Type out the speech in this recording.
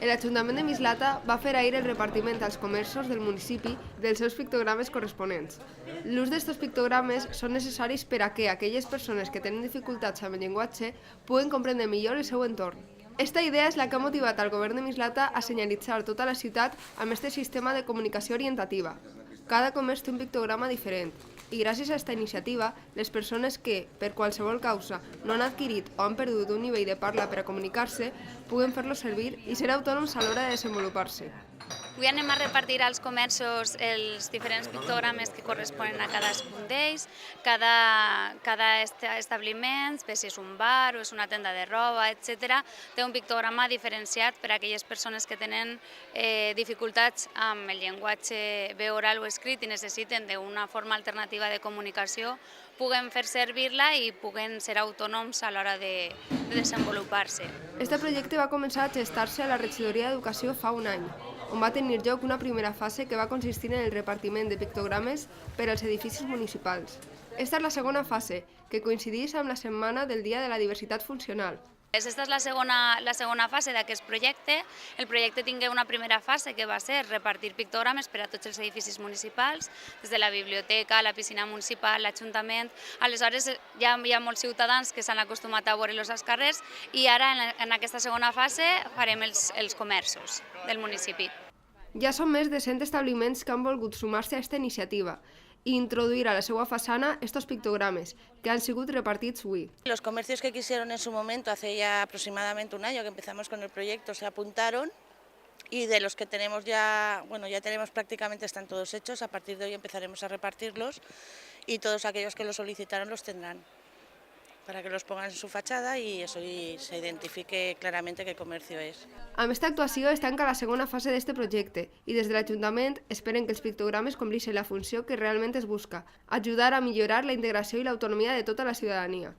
L'Ajuntament de Mislata va fer ahir el repartiment als comerços del municipi dels seus pictogrames corresponents. L'ús d'estos pictogrames són necessaris per a que aquelles persones que tenen dificultats amb el llenguatge puguen comprendre millor el seu entorn. Esta idea és la que ha motivat al govern de Mislata a senyalitzar tota la ciutat amb aquest sistema de comunicació orientativa. Cada comerç té un pictograma diferent i gràcies a aquesta iniciativa, les persones que, per qualsevol causa, no han adquirit o han perdut un nivell de parla per a comunicar-se, puguen fer-lo servir i ser autònoms a l'hora de desenvolupar-se. Avui anem a repartir als comerços els diferents pictogrames que corresponen a cadascun d'ells. Cada establiment, si és un bar o és una tenda de roba, etc., té un pictograma diferenciat per a aquelles persones que tenen dificultats amb el llenguatge bé oral o escrit i necessiten d'una forma alternativa de comunicació, puguen fer servir-la i puguen ser autònoms a l'hora de desenvolupar-se. Este projecte va començar a gestar-se a la Regidoria d'Educació fa un any, on va tenir lloc una primera fase que va consistir en el repartiment de pictogrames per als edificis municipals. Esta és la segona fase, que coincideix amb la Setmana del Dia de la Diversitat Funcional. Aquesta és la segona fase d'aquest projecte. El projecte tingué una primera fase que va ser repartir pictogrames per a tots els edificis municipals, des de la biblioteca, la piscina municipal, l'Ajuntament. Aleshores ja hi ha molts ciutadans que s'han acostumat a veure-los als carrers i ara en aquesta segona fase farem els comerços del municipi. Ja són més de 100 establiments que han volgut sumar-se a aquesta iniciativa i introduir a la seva façana estos pictogrames, que han sigut repartits avui. Los comercios que quisieron en su momento, hace ya aproximadamente un año que empezamos con el proyecto, se apuntaron y de los que tenemos ya, ya tenemos prácticamente, están todos hechos, a partir de hoy empezaremos a repartirlos y todos aquellos que lo solicitaron los tendrán, para que los pongan en su fachada y eso y se identifique claramente qué comercio és. Amb aquesta actuació es tanca la segona fase d'aquest projecte i des de l'Ajuntament esperen que els pictogrames compleixin la funció que realment es busca, ajudar a millorar la integració i l'autonomia de tota la ciutadania.